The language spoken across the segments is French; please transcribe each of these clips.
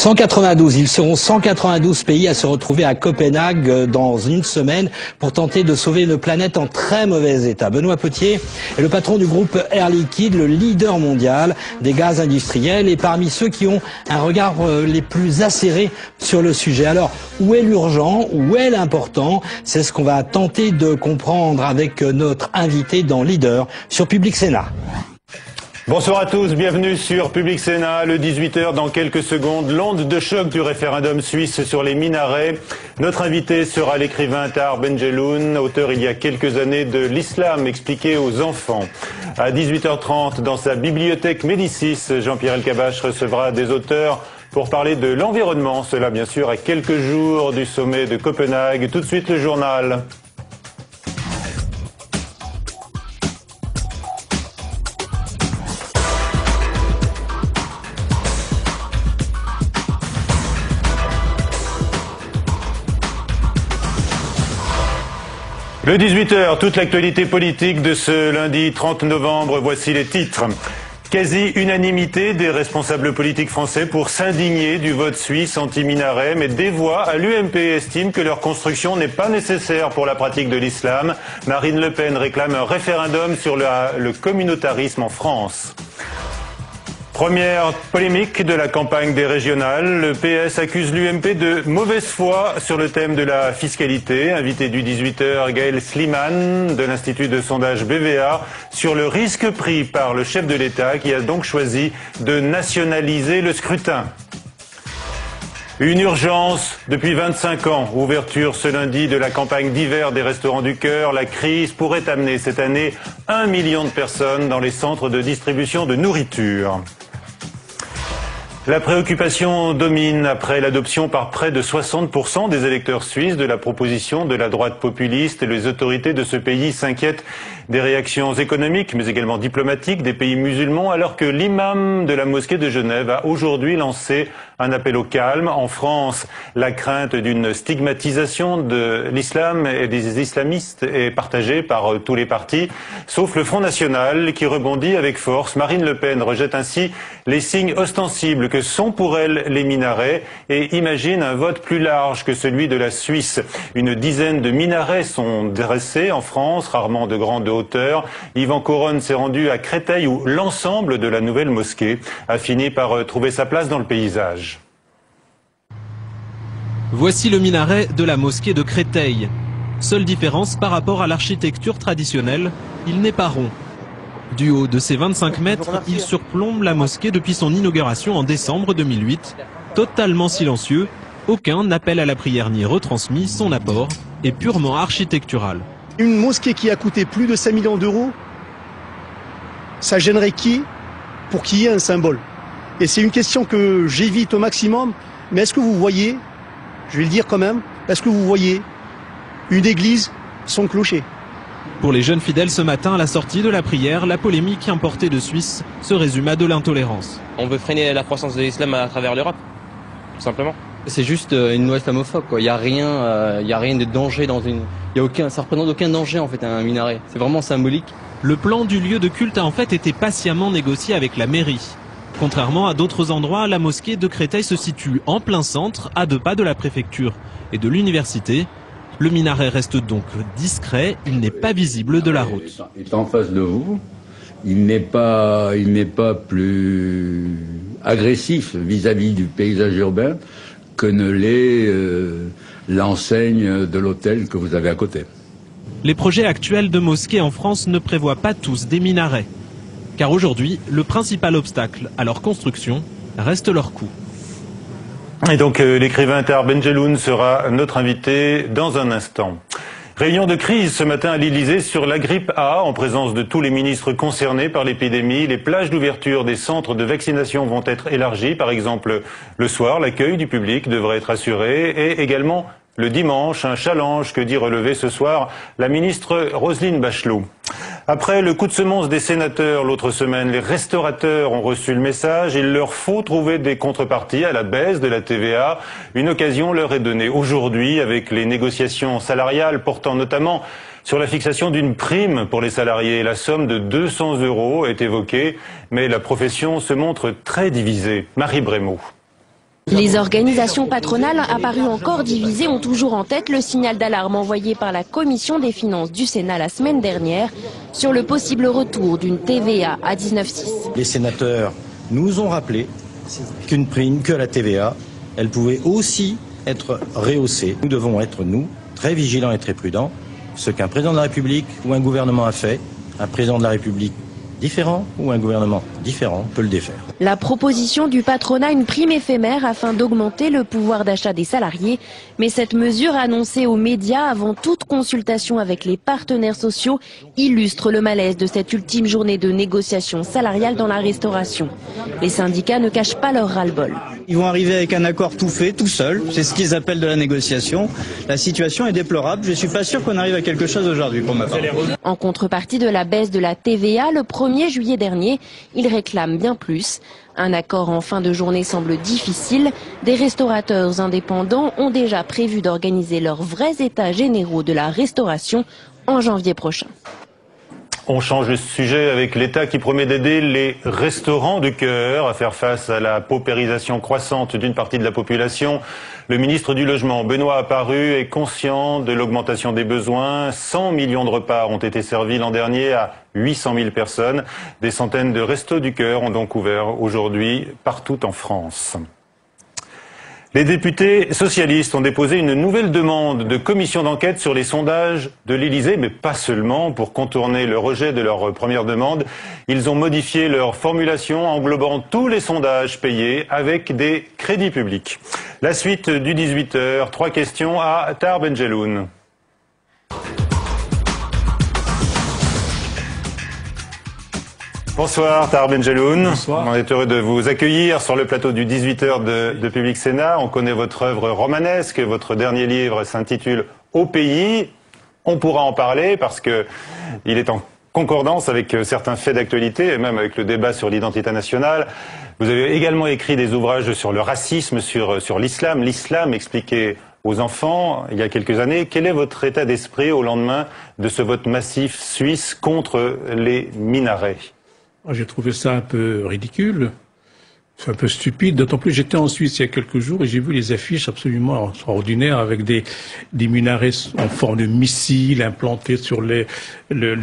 192, ils seront 192 pays à se retrouver à Copenhague dans une semaine pour tenter de sauver une planète en très mauvais état. Benoît Potier est le patron du groupe Air Liquide, le leader mondial des gaz industriels et parmi ceux qui ont un regard les plus acérés sur le sujet. Alors, où est l'urgent, où est l'important? C'est ce qu'on va tenter de comprendre avec notre invité dans Leader sur Public Sénat. Bonsoir à tous, bienvenue sur Public Sénat, le 18h dans quelques secondes, l'onde de choc du référendum suisse sur les minarets. Notre invité sera l'écrivain Tahar Benjelloun, auteur il y a quelques années de l'islam expliqué aux enfants. À 18h30, dans sa bibliothèque Médicis, Jean-Pierre Elkabbach recevra des auteurs pour parler de l'environnement, cela bien sûr à quelques jours du sommet de Copenhague. Tout de suite le journal. Le 18h, toute l'actualité politique de ce lundi 30 novembre, voici les titres. Quasi-unanimité des responsables politiques français pour s'indigner du vote suisse anti-minaret, mais des voix à l'UMP estiment que leur construction n'est pas nécessaire pour la pratique de l'islam. Marine Le Pen réclame un référendum sur le communautarisme en France. Première polémique de la campagne des régionales, le PS accuse l'UMP de mauvaise foi sur le thème de la fiscalité. Invité du 18h, Gaël Sliman de l'Institut de sondage BVA sur le risque pris par le chef de l'État qui a donc choisi de nationaliser le scrutin. Une urgence depuis 25 ans. Ouverture ce lundi de la campagne d'hiver des Restos du Cœur. La crise pourrait amener cette année 1 million de personnes dans les centres de distribution de nourriture. La préoccupation domine après l'adoption par près de 60% des électeurs suisses de la proposition de la droite populiste. Les autorités de ce pays s'inquiètent des réactions économiques mais également diplomatiques des pays musulmans alors que l'imam de la mosquée de Genève a aujourd'hui lancé un appel au calme. En France, la crainte d'une stigmatisation de l'islam et des islamistes est partagée par tous les partis, sauf le Front National qui rebondit avec force. Marine Le Pen rejette ainsi les signes ostensibles que sont pour elle les minarets et imagine un vote plus large que celui de la Suisse. Une dizaine de minarets sont dressés en France, rarement de grande hauteur. Yvan Couronne s'est rendu à Créteil où l'ensemble de la nouvelle mosquée a fini par trouver sa place dans le paysage. Voici le minaret de la mosquée de Créteil. Seule différence par rapport à l'architecture traditionnelle, il n'est pas rond. Du haut de ses 25 mètres, il surplombe la mosquée depuis son inauguration en décembre 2008. Totalement silencieux, aucun appel à la prière n'y retransmis, son apport est purement architectural. Une mosquée qui a coûté plus de 5 millions d'euros, ça gênerait qui pour qu'il y ait un symbole? Et c'est une question que j'évite au maximum, mais est-ce que vous voyez, je vais le dire quand même, est-ce que vous voyez une église sans clocher? Pour les jeunes fidèles ce matin, à la sortie de la prière, la polémique importée de Suisse se résume à de l'intolérance. On veut freiner la croissance de l'islam à travers l'Europe, tout simplement. C'est juste une loi islamophobe, quoi. Il y a rien de danger dans une. Ça représente aucun danger en fait un minaret. C'est vraiment symbolique. Le plan du lieu de culte a en fait été patiemment négocié avec la mairie. Contrairement à d'autres endroits, la mosquée de Créteil se situe en plein centre, à 2 pas de la préfecture et de l'université. Le minaret reste donc discret, il n'est pas visible de la route. Il est en face de vous, il n'est pas plus agressif vis-à-vis du paysage urbain que ne l'est l'enseigne de l'hôtel que vous avez à côté. Les projets actuels de mosquées en France ne prévoient pas tous des minarets. Car aujourd'hui, le principal obstacle à leur construction reste leur coût. Et donc l'écrivain Tahar Benjelloun sera notre invité dans un instant. Réunion de crise ce matin à l'Élysée sur la grippe A en présence de tous les ministres concernés par l'épidémie. Les plages d'ouverture des centres de vaccination vont être élargies. Par exemple, le soir, l'accueil du public devrait être assuré et également le dimanche, un challenge que dit relever ce soir la ministre Roselyne Bachelot. Après le coup de semonce des sénateurs l'autre semaine, les restaurateurs ont reçu le message. Il leur faut trouver des contreparties à la baisse de la TVA. Une occasion leur est donnée aujourd'hui avec les négociations salariales portant notamment sur la fixation d'une prime pour les salariés. La somme de 200 € est évoquée, mais la profession se montre très divisée. Marie Brémaud. Les organisations patronales, apparues encore divisées, ont toujours en tête le signal d'alarme envoyé par la Commission des finances du Sénat la semaine dernière sur le possible retour d'une TVA à 19,6. Les sénateurs nous ont rappelé qu'une prime, que la TVA, elle pouvait aussi être rehaussée. Nous devons être, nous, très vigilants et très prudents. Ce qu'un président de la République ou un gouvernement a fait, un président de la République différent ou un gouvernement différent peut le défaire. La proposition du patronat, une prime éphémère afin d'augmenter le pouvoir d'achat des salariés. Mais cette mesure annoncée aux médias avant toute consultation avec les partenaires sociaux illustre le malaise de cette ultime journée de négociation salariale dans la restauration. Les syndicats ne cachent pas leur ras-le-bol. Ils vont arriver avec un accord tout fait, tout seul. C'est ce qu'ils appellent de la négociation. La situation est déplorable. Je ne suis pas sûr qu'on arrive à quelque chose aujourd'hui pour ma part. En contrepartie de la baisse de la TVA, le 1er juillet dernier, ils réclament bien plus. Un accord en fin de journée semble difficile. Des restaurateurs indépendants ont déjà prévu d'organiser leurs vrais états généraux de la restauration en janvier prochain. On change de sujet avec l'État qui promet d'aider les restaurants de cœur à faire face à la paupérisation croissante d'une partie de la population. Le ministre du Logement, Benoît Apparu, est conscient de l'augmentation des besoins. 100 millions de repas ont été servis l'an dernier à 800 000 personnes. Des centaines de restos du cœur ont donc ouvert aujourd'hui partout en France. Les députés socialistes ont déposé une nouvelle demande de commission d'enquête sur les sondages de l'Élysée, mais pas seulement. Pour contourner le rejet de leur première demande, ils ont modifié leur formulation englobant tous les sondages payés avec des crédits publics. La suite du 18h, 3 questions à Tahar Benjeloun. Bonsoir Tahar Benjeloun. Bonsoir. On est heureux de vous accueillir sur le plateau du 18h de Public Sénat. On connaît votre œuvre romanesque. Votre dernier livre s'intitule Au pays. On pourra en parler parce que il est en concordance avec certains faits d'actualité et même avec le débat sur l'identité nationale. Vous avez également écrit des ouvrages sur le racisme, sur l'islam. L'islam expliqué aux enfants il y a quelques années. Quel est votre état d'esprit au lendemain de ce vote massif suisse contre les minarets ? J'ai trouvé ça un peu ridicule, un peu stupide, d'autant plus j'étais en Suisse il y a quelques jours et j'ai vu les affiches absolument extraordinaires avec des minarets en forme de missiles implantés sur le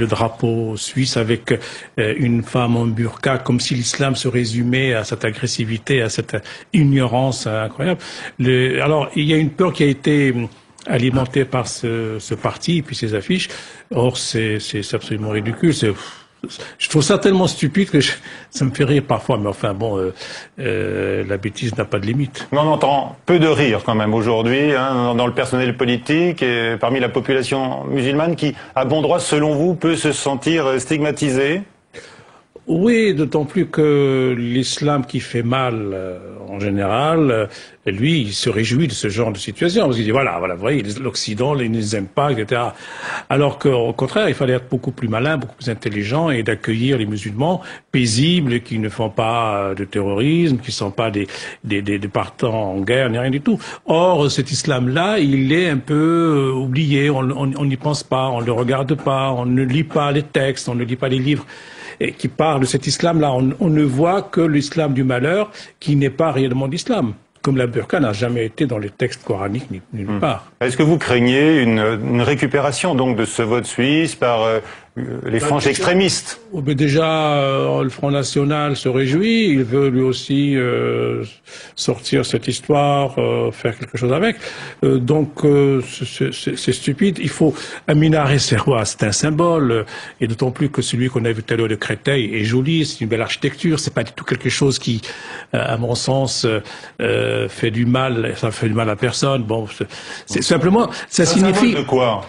drapeau suisse avec une femme en burqa, comme si l'islam se résumait à cette agressivité, à cette ignorance incroyable. Alors, il y a une peur qui a été alimentée par ce parti et puis ces affiches. Or, c'est absolument ridicule. Je trouve ça tellement stupide que ça me fait rire parfois, mais enfin bon, la bêtise n'a pas de limite. Mais on entend peu de rire quand même aujourd'hui dans le personnel politique et parmi la population musulmane qui, à bon droit, selon vous, peut se sentir stigmatisée. Oui, d'autant plus que l'islam qui fait mal en général, lui, il se réjouit de ce genre de situation. Parce qu'il dit, voilà, vous voyez, l'Occident, ils ne les aiment pas, etc. Alors qu'au contraire, il fallait être beaucoup plus malin, beaucoup plus intelligent et d'accueillir les musulmans paisibles, qui ne font pas de terrorisme, qui ne sont pas des partants en guerre, ni rien du tout. Or, cet islam-là, il est un peu oublié, on n'y pense pas, on ne le regarde pas, on ne lit pas les textes, on ne lit pas les livres et qui parle de cet islam-là. On ne voit que l'islam du malheur qui n'est pas réellement d'islam. Comme la burqa n'a jamais été dans les textes coraniques nulle part. Est-ce que vous craignez une récupération donc de ce vote suisse par les franges extrémistes? Mais déjà, le Front National se réjouit, il veut lui aussi sortir cette histoire, faire quelque chose avec. Donc c'est stupide. Il faut un minaret serrois, c'est un symbole, et d'autant plus que celui qu'on a vu tout à l'heure de Créteil est joli, c'est une belle architecture, c'est pas du tout quelque chose qui, à mon sens, fait du mal. Ça fait du mal à personne. Bon, c'est simplement, ça signifie. De quoi?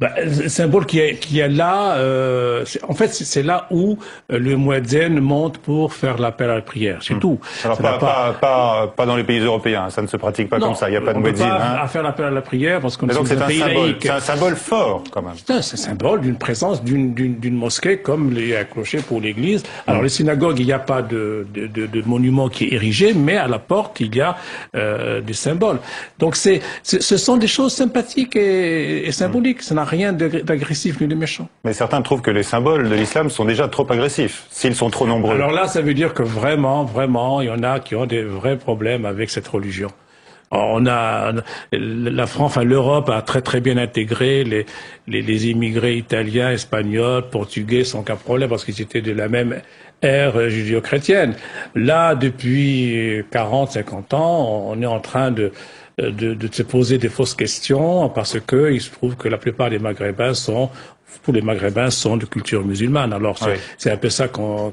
Le symbole qui est là, en fait, c'est là où le muezzin monte pour faire l'appel à la prière. C'est tout. Alors pas dans les pays européens, ça ne se pratique pas comme ça. Il n'y a pas de muezzin. À faire l'appel à la prière parce qu'on est dans un pays laïque. C'est un symbole fort, quand même. C'est un symbole d'une présence d'une mosquée comme les clochers pour l'église. Alors les synagogues, il n'y a pas de monument qui est érigé, mais à la porte il y a des symboles. Donc ce sont des choses sympathiques et symboliques. Ça n'a rien d'agressif ni de méchant. Mais certains trouvent que les symboles de l'islam sont déjà trop agressifs, s'ils sont trop nombreux. Alors là, ça veut dire que vraiment, il y en a qui ont des vrais problèmes avec cette religion. On a l'Europe a très bien intégré les immigrés italiens, espagnols, portugais sans aucun problème parce qu'ils étaient de la même ère judéo-chrétienne. Là, depuis 40-50 ans, on est en train de se poser des fausses questions parce que il se trouve que la plupart des Maghrébins tous les Maghrébins sont de culture musulmane. Alors c'est un peu ça qu'on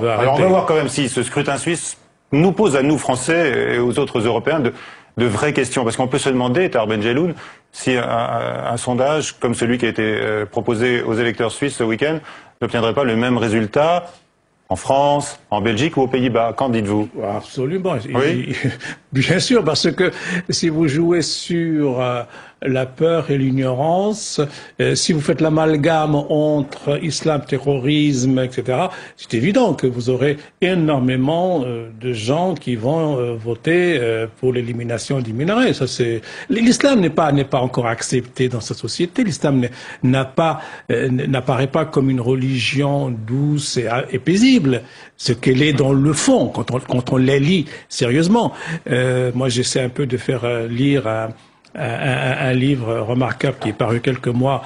veut arrêter. Alors on va voir quand même si ce scrutin suisse nous pose à nous Français et aux autres Européens de vraies questions. Parce qu'on peut se demander, Tahar Ben-Jelloun, si un sondage comme celui qui a été proposé aux électeurs suisses ce week-end n'obtiendrait pas le même résultat en France, en Belgique ou aux Pays-Bas. Qu'en dites-vous? Absolument. Oui. Bien sûr, parce que si vous jouez sur la peur et l'ignorance, si vous faites l'amalgame entre islam, terrorisme, etc., c'est évident que vous aurez énormément de gens qui vont voter pour l'élimination du minaret. Ça, l'islam n'est pas encore accepté dans cette société. L'islam n'apparaît pas comme une religion douce et paisible, ce qu'elle est dans le fond quand on la lit sérieusement. Moi, j'essaie un peu de faire lire un livre remarquable qui est paru quelques mois,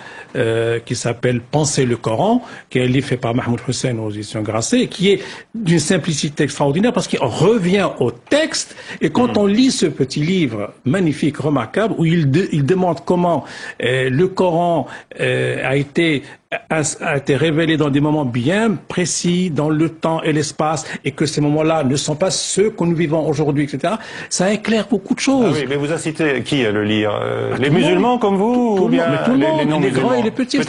qui s'appelle Penser le Coran, qui est un livre fait par Mahmoud Hussein aux éditions Grasset, qui est d'une simplicité extraordinaire parce qu'il revient au texte. Et quand on lit ce petit livre magnifique, remarquable, où il demande comment le Coran a été révélé dans des moments bien précis, dans le temps et l'espace, et que ces moments-là ne sont pas ceux que nous vivons aujourd'hui, etc. Ça éclaire beaucoup de choses. Ah oui, mais vous incitez qui à le lire? Les musulmans comme vous ou bien les non-musulmans? Les grands et les petits.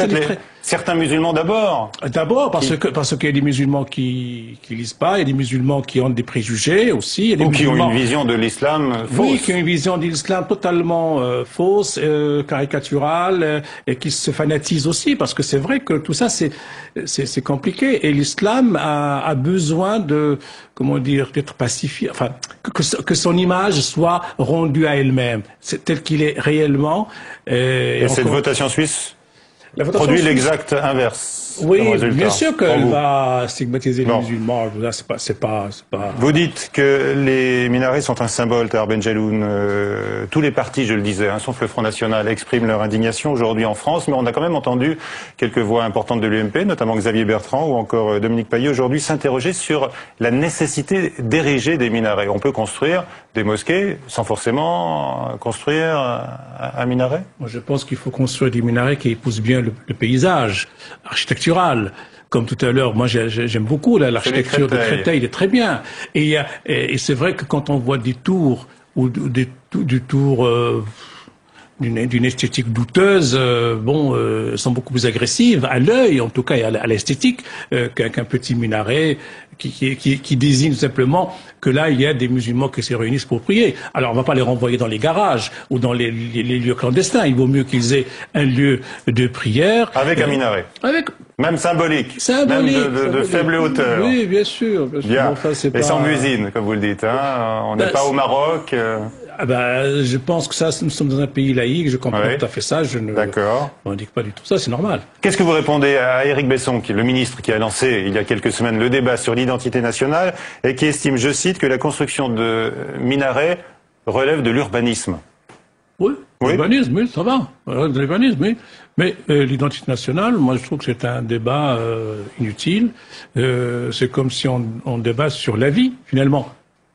Certains musulmans d'abord. D'abord parce qu'il y a des musulmans qui lisent pas, il y a des musulmans qui ont des préjugés aussi, il y a des musulmans qui ont une vision de l'islam fausse. Oui, qui ont une vision de l'islam totalement fausse, caricaturale, et qui se fanatisent aussi, parce que c'est vrai que tout ça c'est compliqué, et l'islam a besoin d'être pacifié, enfin que son image soit rendue à elle-même, c'est tel qu'il est réellement. Et cette votation suisse produit l'exact inverse. Oui, bien sûr qu'elle va stigmatiser les musulmans. C'est pas. Vous dites que les minarets sont un symbole, Tahar Ben-Jelloun. Tous les partis, je le disais, sauf le Front National, expriment leur indignation aujourd'hui en France, mais on a quand même entendu quelques voix importantes de l'UMP, notamment Xavier Bertrand ou encore Dominique Paillet, aujourd'hui s'interroger sur la nécessité d'ériger des minarets. On peut construire des mosquées sans forcément construire un minaret? Moi, je pense qu'il faut construire des minarets qui épousent bien le paysage architectural. Comme tout à l'heure, moi j'aime beaucoup l'architecture de Créteil, il est très bien. Et c'est vrai que quand on voit des tours ou des tours d'une esthétique douteuse, sont beaucoup plus agressives à l'œil, en tout cas, et à l'esthétique, qu'un petit minaret qui désigne simplement que là, il y a des musulmans qui se réunissent pour prier. Alors, on va pas les renvoyer dans les garages ou dans les lieux clandestins. Il vaut mieux qu'ils aient un lieu de prière. Avec un minaret. Même symbolique. Même de faible hauteur. Oui, bien sûr. Bien. Enfin, et sans musine, comme vous le dites. On n'est pas au Maroc. Je pense que ça, nous sommes dans un pays laïque, je comprends tout à fait ça, je ne revendique pas du tout ça, c'est normal. Qu'est-ce que vous répondez à Éric Besson, qui est le ministre qui a lancé il y a quelques semaines le débat sur l'identité nationale et qui estime, je cite, que la construction de minarets relève de l'urbanisme? Oui, l'urbanisme, oui, ça va, relève de l'urbanisme, oui. Mais l'identité nationale, moi je trouve que c'est un débat inutile, c'est comme si on débat sur la vie, finalement.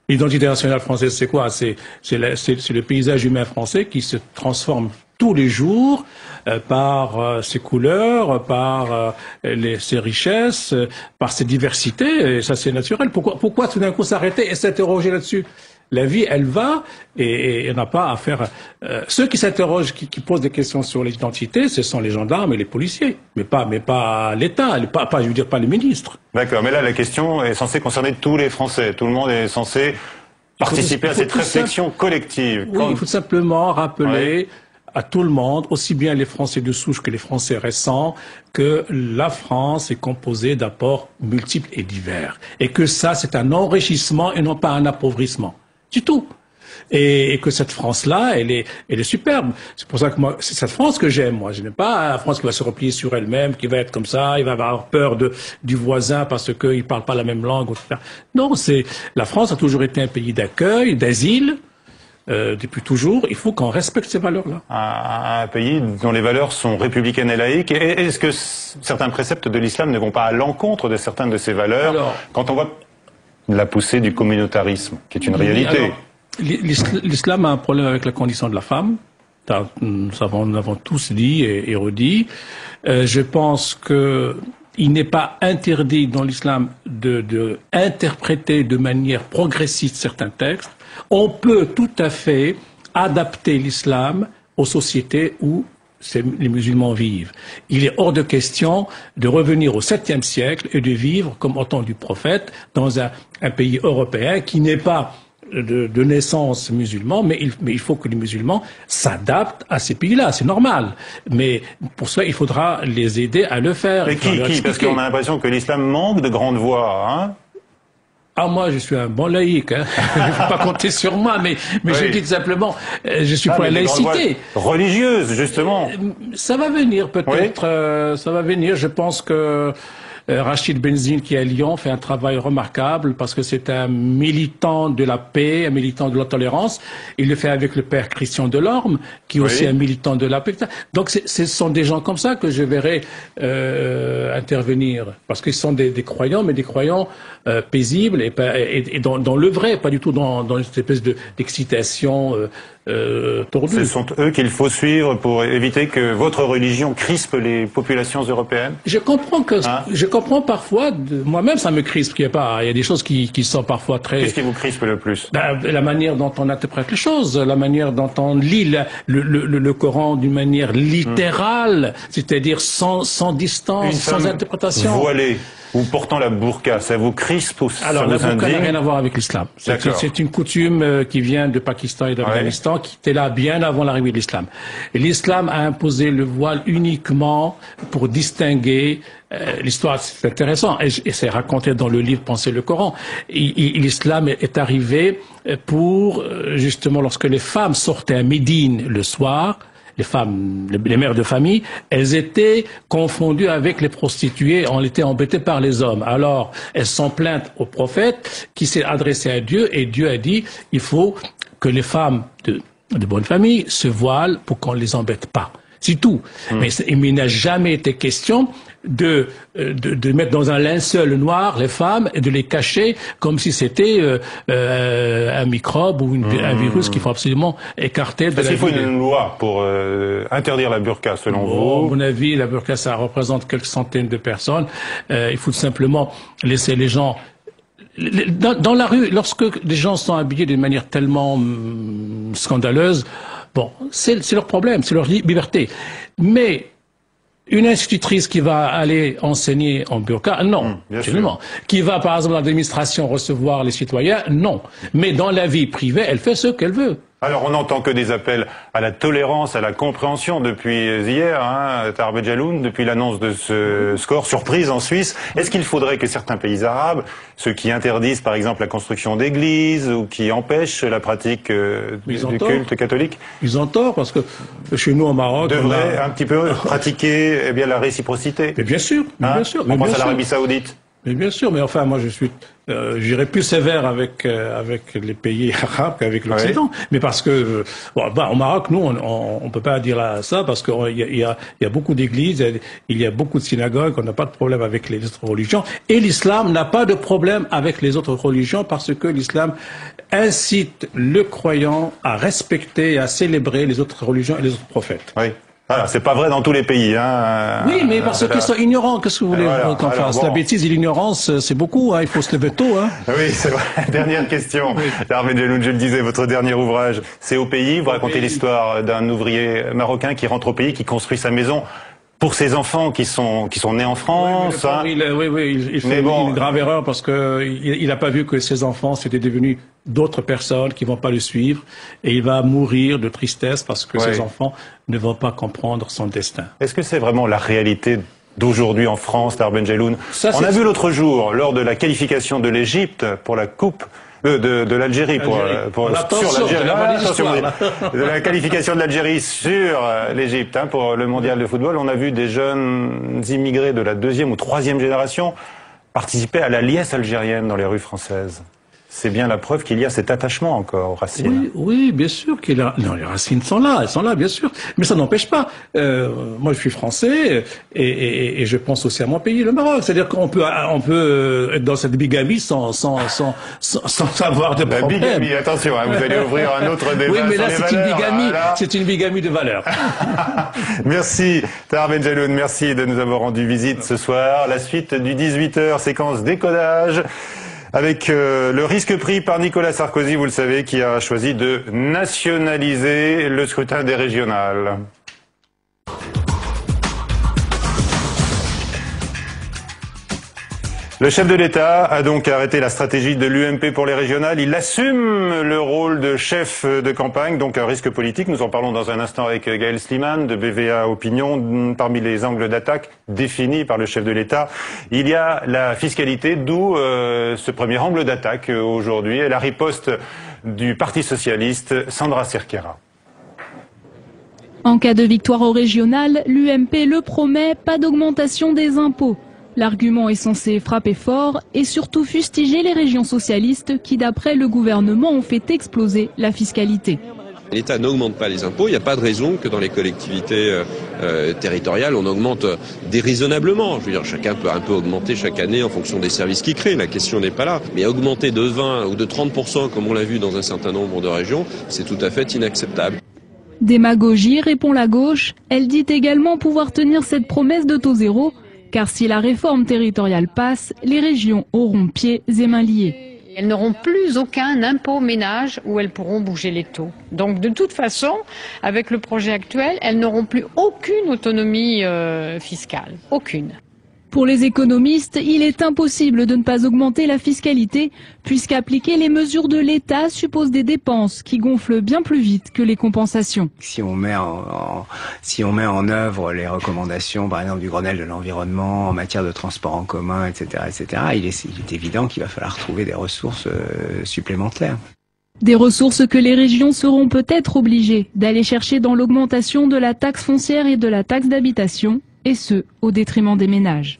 L'identité nationale française, c'est quoi? C'est le paysage humain français qui se transforme tous les jours par ses couleurs, par ses richesses, par ses diversités. Et ça, c'est naturel. Pourquoi tout d'un coup s'arrêter et s'interroger là-dessus? La vie, elle va, et on n'a pas à faire... ceux qui s'interrogent, qui posent des questions sur l'identité, ce sont les gendarmes et les policiers, mais pas l'État, je veux dire pas les ministres. D'accord, mais là, la question est censée concerner tous les Français. Tout le monde est censé participer à cette réflexion collective. Oui, il faut simplement rappeler à tout le monde, aussi bien les Français de souche que les Français récents, que la France est composée d'apports multiples et divers. Et que ça, c'est un enrichissement et non pas un appauvrissement. C'est tout. Et que cette France-là, elle est superbe. C'est pour ça que moi, c'est cette France que j'aime, moi. Je n'aime pas la France qui va se replier sur elle-même, qui va être comme ça, il va avoir peur du voisin parce qu'il parle pas la même langue, etc. Non, la France a toujours été un pays d'accueil, d'asile, depuis toujours. Il faut qu'on respecte ces valeurs-là. Un pays dont les valeurs sont républicaines et laïques. Est-ce que certains préceptes de l'islam ne vont pas à l'encontre de certaines de ces valeurs quand on voit la poussée du communautarisme, qui est une réalité? L'islam a un problème avec la condition de la femme. Nous l'avons tous dit et redit. Je pense que il n'est pas interdit dans l'islam de interpréter de manière progressiste certains textes. On peut tout à fait adapter l'islam aux sociétés où les musulmans vivent. Il est hors de question de revenir au 7e siècle et de vivre comme au temps du prophète dans un pays européen qui n'est pas de naissance musulman, mais il faut que les musulmans s'adaptent à ces pays-là, c'est normal. Mais pour cela, il faudra les aider à le faire. Et qui Parce qu'on a l'impression que l'islam manque de grandes voix, hein? Ah, moi, je suis un bon laïc, hein. Il ne faut pas compter sur moi, mais je dis simplement, je suis pour la laïcité. Religieuse, justement. Ça va venir, peut-être, ça va venir. Je pense que Rachid Benzine, qui est à Lyon, fait un travail remarquable parce que c'est un militant de la paix, un militant de la tolérance. Il le fait avec le père Christian Delorme, qui est aussi un militant de la paix. Donc ce sont des gens comme ça que je verrai intervenir, parce qu'ils sont des croyants, mais des croyants paisibles et dans le vrai, pas du tout dans une espèce d'excitation tordue. Ce sont eux qu'il faut suivre pour éviter que votre religion crispe les populations européennes? Je comprends que je comprends parfois, moi-même ça me crispe, il y a des choses qui sont parfois très... Qu'est-ce qui vous crispe le plus? La manière dont on interprète les choses, la manière dont on lit le Coran d'une manière littérale, c'est-à-dire sans distance, sans interprétation. Voilée ou portant la burqa, ça vous crispe ou ça vous indigne? Alors la burqa n'a rien à voir avec l'islam. C'est une coutume qui vient de Pakistan et d'Afghanistan, qui était là bien avant l'arrivée de l'islam. L'islam a imposé le voile uniquement pour distinguer l'histoire, c'est intéressant, et c'est raconté dans le livre Penser le Coran. L'islam est arrivé pour, justement, lorsque les femmes sortaient à Médine le soir, les femmes, les mères de famille, elles étaient confondues avec les prostituées, on était embêtées par les hommes. Alors, elles sont plaintes au prophète qui s'est adressé à Dieu, et Dieu a dit, il faut que les femmes de bonne famille se voilent pour qu'on les embête pas. C'est tout. Mais il n'a jamais été question de mettre dans un linceul noir les femmes et de les cacher comme si c'était un microbe ou un virus qu'il faut absolument écarter de la vie. Est-ce qu'il faut une loi pour interdire la burqa, selon vous? À mon avis, la burqa, ça représente quelques centaines de personnes. Il faut simplement laisser les gens... Dans la rue, lorsque les gens sont habillés d'une manière tellement scandaleuse, bon, c'est leur problème, c'est leur liberté. Mais une institutrice qui va aller enseigner en burqa, non, absolument. Qui va, par exemple, dans l'administration recevoir les citoyens, non. Mais dans la vie privée, elle fait ce qu'elle veut. Alors, on n'entend que des appels à la tolérance, à la compréhension depuis hier, hein, Tahar Benjelloun, depuis l'annonce de ce score surprise en Suisse. Est-ce qu'il faudrait que certains pays arabes, ceux qui interdisent par exemple la construction d'églises ou qui empêchent la pratique du culte catholique, ils ont tort, parce que chez nous au Maroc, devraient un petit peu pratiquer la réciprocité? Mais bien sûr, bien sûr. On pense à l'Arabie Saoudite. Mais bien sûr, mais enfin, moi, j'irais plus sévère avec les pays arabes qu'avec l'Occident. Mais parce que, au Maroc, nous, on peut pas dire ça parce qu'il y a beaucoup d'églises, il y a beaucoup de synagogues, on n'a pas de problème avec les autres religions. Et l'islam n'a pas de problème avec les autres religions parce que l'islam incite le croyant à respecter et à célébrer les autres religions et les autres prophètes. Oui. Voilà, c'est pas vrai dans tous les pays, hein. Oui, mais parce qu'ils sont ignorants, qu'est-ce que vous voulez qu'on fasse? La bêtise et l'ignorance, c'est beaucoup, hein. Il faut se lever tôt, hein. Oui, c'est vrai. Dernière question. Tahar Benjelloun, je le disais, votre dernier ouvrage, c'est au pays. Vous racontez l'histoire d'un ouvrier marocain qui rentre au pays, qui construit sa maison pour ses enfants qui sont nés en France. Il fait une grave erreur parce que il n'a pas vu que ses enfants c'était devenu d'autres personnes qui vont pas le suivre, et il va mourir de tristesse parce que ses enfants ne vont pas comprendre son destin. Est-ce que c'est vraiment la réalité d'aujourd'hui en France, Tahar Benjelloun? On a vu l'autre jour, lors de la qualification de l'Égypte pour la Coupe de l'Algérie sur l'Algérie. Attention, de la qualification de l'Algérie sur l'Égypte pour le mondial de football. On a vu des jeunes immigrés de la 2e ou 3e génération participer à la liesse algérienne dans les rues françaises. C'est bien la preuve qu'il y a cet attachement encore aux racines. Oui, bien sûr qu'il y a. Non, les racines sont là, elles sont là, bien sûr. Mais ça n'empêche pas. Moi, je suis français et je pense aussi à mon pays, le Maroc. C'est-à-dire qu'on peut être dans cette bigamie sans avoir de problème. Bigamie, attention, vous allez ouvrir un autre débat. Oui, mais là, c'est une bigamie. C'est une bigamie de valeurs. Merci, Tahar Benjelloun. Merci de nous avoir rendu visite ce soir. La suite du 18h, séquence décodage. Avec le risque pris par Nicolas Sarkozy, vous le savez, qui a choisi de nationaliser le scrutin des régionales. Le chef de l'État a donc arrêté la stratégie de l'UMP pour les régionales. Il assume le rôle de chef de campagne, donc un risque politique. Nous en parlons dans un instant avec Gaël Slimane de BVA Opinion. Parmi les angles d'attaque définis par le chef de l'État, il y a la fiscalité, d'où ce premier angle d'attaque aujourd'hui et la riposte du Parti socialiste, Sandra Cerqueira. En cas de victoire au régional, l'UMP le promet, pas d'augmentation des impôts. L'argument est censé frapper fort et surtout fustiger les régions socialistes qui, d'après le gouvernement, ont fait exploser la fiscalité. L'État n'augmente pas les impôts, il n'y a pas de raison que dans les collectivités territoriales on augmente déraisonnablement. Je veux dire, chacun peut un peu augmenter chaque année en fonction des services qu'il crée, la question n'est pas là. Mais augmenter de 20 ou de 30% comme on l'a vu dans un certain nombre de régions, c'est tout à fait inacceptable. Démagogie, répond la gauche. Elle dit également pouvoir tenir cette promesse de taux zéro. Car si la réforme territoriale passe, les régions auront pieds et mains liés. Elles n'auront plus aucun impôt ménage où elles pourront bouger les taux. Donc de toute façon, avec le projet actuel, elles n'auront plus aucune autonomie fiscale. Aucune. Pour les économistes, il est impossible de ne pas augmenter la fiscalité, puisqu'appliquer les mesures de l'État suppose des dépenses qui gonflent bien plus vite que les compensations. Si on met en œuvre les recommandations, par exemple, du Grenelle de l'environnement en matière de transport en commun, etc., il est évident qu'il va falloir trouver des ressources supplémentaires. Des ressources que les régions seront peut-être obligées d'aller chercher dans l'augmentation de la taxe foncière et de la taxe d'habitation, et ce, au détriment des ménages.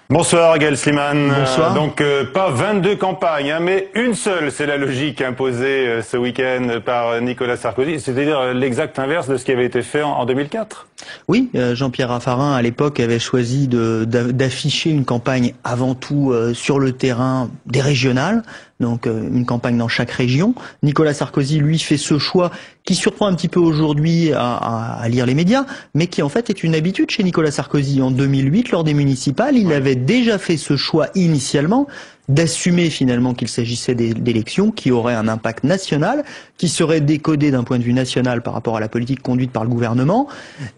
Bonsoir Gaël Slimane. Bonsoir. Donc pas 22 campagnes, mais une seule, c'est la logique imposée ce week-end par Nicolas Sarkozy, c'est-à-dire l'exact inverse de ce qui avait été fait en 2004. Oui, Jean-Pierre Raffarin à l'époque avait choisi d'afficher une campagne avant tout sur le terrain des régionales, donc une campagne dans chaque région. Nicolas Sarkozy, lui, fait ce choix qui surprend un petit peu aujourd'hui à lire les médias, mais qui en fait est une habitude chez Nicolas Sarkozy. En 2008, lors des municipales, il avait déjà fait ce choix initialement d'assumer finalement qu'il s'agissait d'élections qui auraient un impact national, qui seraient décodées d'un point de vue national par rapport à la politique conduite par le gouvernement,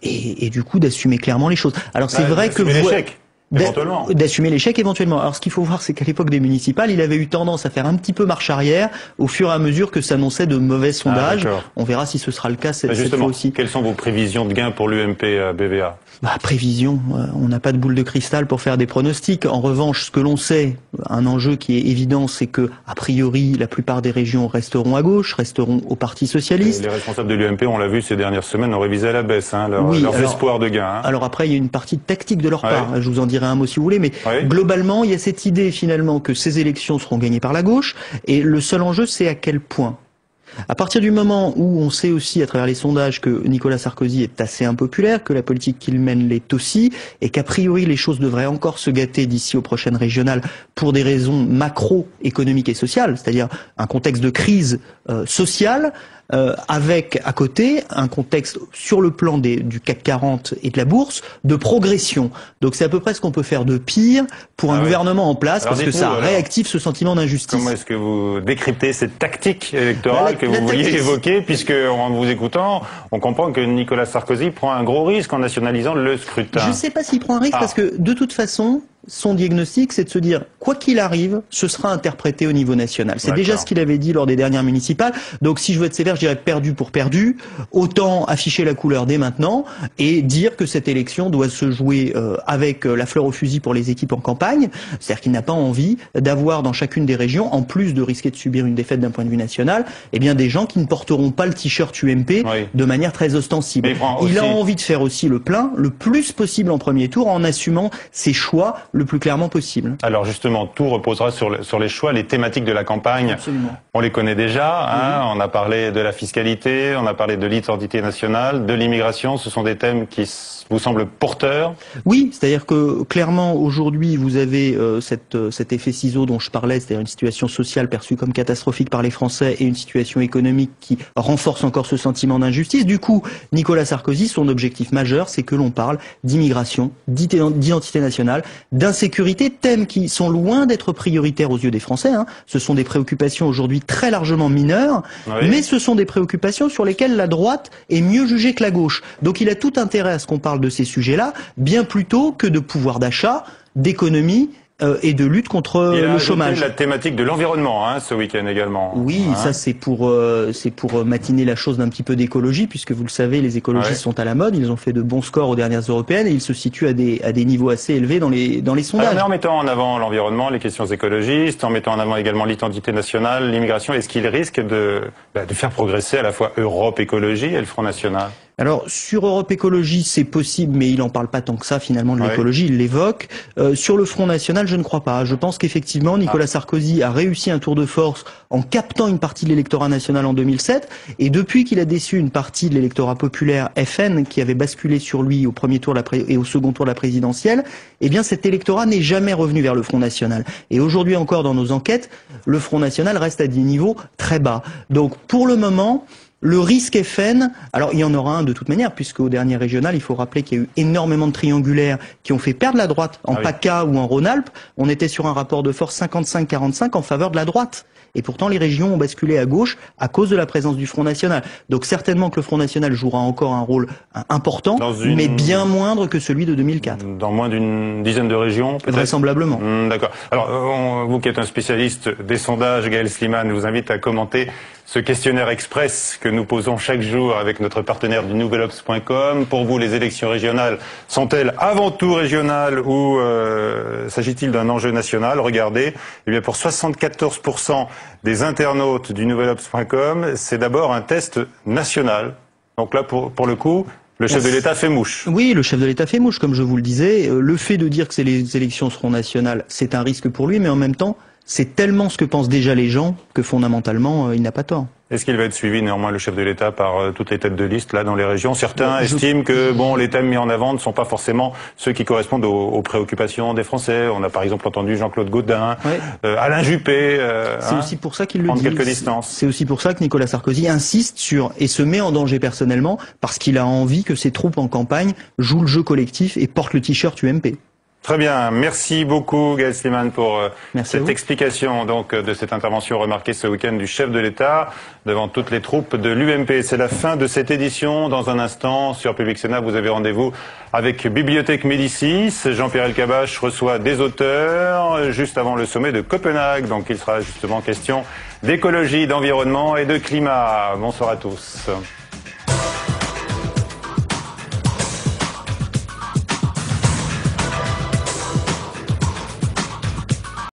et du coup d'assumer clairement les choses. Alors c'est vrai que d'assumer l'échec éventuellement. Alors ce qu'il faut voir, c'est qu'à l'époque des municipales, il avait eu tendance à faire un petit peu marche arrière au fur et à mesure que s'annonçaient de mauvais sondages. On verra si ce sera le cas cette fois aussi. Quelles sont vos prévisions de gains pour l'UMP BVA? Prévision, on n'a pas de boule de cristal pour faire des pronostics. En revanche, ce que l'on sait, un enjeu qui est évident, c'est que, a priori, la plupart des régions resteront à gauche, resteront au Parti socialiste. Les responsables de l'UMP, on l'a vu ces dernières semaines, ont révisé à la baisse leurs espoirs de gains. Alors après, il y a une partie tactique de leur part. Je vous en dirai un mot si vous voulez, mais globalement, il y a cette idée finalement que ces élections seront gagnées par la gauche, et le seul enjeu, c'est à quel point. À partir du moment où on sait aussi à travers les sondages que Nicolas Sarkozy est assez impopulaire, que la politique qu'il mène l'est aussi, et qu'a priori les choses devraient encore se gâter d'ici aux prochaines régionales pour des raisons macroéconomiques et sociales, c'est-à-dire un contexte de crise sociale, avec à côté un contexte sur le plan du CAC 40 et de la bourse de progression. Donc c'est à peu près ce qu'on peut faire de pire pour un gouvernement en place, parce que ça réactive ce sentiment d'injustice. Comment est-ce que vous décryptez cette tactique électorale que vous vouliez évoquer, puisque en vous écoutant, on comprend que Nicolas Sarkozy prend un gros risque en nationalisant le scrutin? Je ne sais pas s'il prend un risque, parce que de toute façon, son diagnostic, c'est de se dire, quoi qu'il arrive, ce sera interprété au niveau national. C'est déjà ce qu'il avait dit lors des dernières municipales. Donc si je veux être sévère, je dirais perdu pour perdu. Autant afficher la couleur dès maintenant et dire que cette élection doit se jouer avec la fleur au fusil pour les équipes en campagne. C'est-à-dire qu'il n'a pas envie d'avoir dans chacune des régions, en plus de risquer de subir une défaite d'un point de vue national, eh bien des gens qui ne porteront pas le t-shirt UMP de manière très ostensible. Il a envie de faire aussi le plein le plus possible en premier tour en assumant ses choix le plus clairement possible. Alors justement, tout reposera sur les choix, les thématiques de la campagne. Absolument. On les connaît déjà, hein, on a parlé de la fiscalité, on a parlé de l'identité nationale, de l'immigration, ce sont des thèmes qui vous semblent porteurs? Oui, c'est-à-dire que clairement aujourd'hui vous avez cet effet ciseau dont je parlais, c'est-à-dire une situation sociale perçue comme catastrophique par les Français et une situation économique qui renforce encore ce sentiment d'injustice. Du coup, Nicolas Sarkozy, son objectif majeur, c'est que l'on parle d'immigration, d'identité nationale, d'insécurité, thèmes qui sont loin d'être prioritaires aux yeux des Français. Hein. Ce sont des préoccupations aujourd'hui très largement mineures, mais ce sont des préoccupations sur lesquelles la droite est mieux jugée que la gauche. Donc il a tout intérêt à ce qu'on parle de ces sujets-là, bien plutôt que de pouvoir d'achat, d'économie et de lutte contre le chômage. Il a ajouté la thématique de l'environnement ce week-end également. Oui, ça c'est pour matiner la chose d'un petit peu d'écologie, puisque vous le savez, les écologistes sont à la mode, ils ont fait de bons scores aux dernières européennes et ils se situent à des niveaux assez élevés dans les sondages. Alors, mais en mettant en avant l'environnement, les questions écologistes, en mettant en avant également l'identité nationale, l'immigration, est-ce qu'il risque de faire progresser à la fois Europe Écologie et le Front National? Alors, sur Europe Écologie, c'est possible, mais il n'en parle pas tant que ça, finalement, de l'écologie, il l'évoque. Sur le Front National, je ne crois pas. Je pense qu'effectivement, Nicolas Sarkozy a réussi un tour de force en captant une partie de l'électorat national en 2007, et depuis qu'il a déçu une partie de l'électorat populaire FN, qui avait basculé sur lui au premier tour et au second tour de la présidentielle, eh bien, cet électorat n'est jamais revenu vers le Front National. Et aujourd'hui encore, dans nos enquêtes, le Front National reste à des niveaux très bas. Donc, pour le moment, le risque FN, alors il y en aura un de toute manière, puisque au dernier régional, il faut rappeler qu'il y a eu énormément de triangulaires qui ont fait perdre la droite en PACA ou en Rhône-Alpes. On était sur un rapport de force 55-45 en faveur de la droite. Et pourtant, les régions ont basculé à gauche à cause de la présence du Front National. Donc certainement que le Front National jouera encore un rôle important, mais bien moindre que celui de 2004. Dans moins d'une dizaine de régions, peut-être? Vraisemblablement. D'accord. Alors, vous qui êtes un spécialiste des sondages, Gaël Slimane, je vous invite à commenter ce questionnaire express que nous posons chaque jour avec notre partenaire du nouvelobs.com. Pour vous, les élections régionales sont-elles avant tout régionales ou s'agit-il d'un enjeu national? Regardez, eh bien pour 74% des internautes du nouvelobs.com, c'est d'abord un test national. Donc là, pour le coup, le chef de l'État fait mouche. Oui, le chef de l'État fait mouche, comme je vous le disais. Le fait de dire que les élections seront nationales, c'est un risque pour lui, mais en même temps, c'est tellement ce que pensent déjà les gens que fondamentalement, il n'a pas tort. Est-ce qu'il va être suivi néanmoins, le chef de l'État, par toutes les têtes de liste là dans les régions? Certains estiment que les thèmes mis en avant ne sont pas forcément ceux qui correspondent aux préoccupations des Français. On a par exemple entendu Jean-Claude Gaudin, Alain Juppé. C'est aussi pour ça qu'il le dit. Quelques distances. C'est aussi pour ça que Nicolas Sarkozy insiste sur et se met en danger personnellement parce qu'il a envie que ses troupes en campagne jouent le jeu collectif et portent le t-shirt UMP. Très bien, merci beaucoup Gaël Slimane pour cette explication de cette intervention remarquée ce week-end du chef de l'État devant toutes les troupes de l'UMP. C'est la fin de cette édition. Dans un instant, sur Public Sénat, vous avez rendez-vous avec Bibliothèque Médicis. Jean-Pierre Elkabbach reçoit des auteurs juste avant le sommet de Copenhague. Donc il sera justement question d'écologie, d'environnement et de climat. Bonsoir à tous.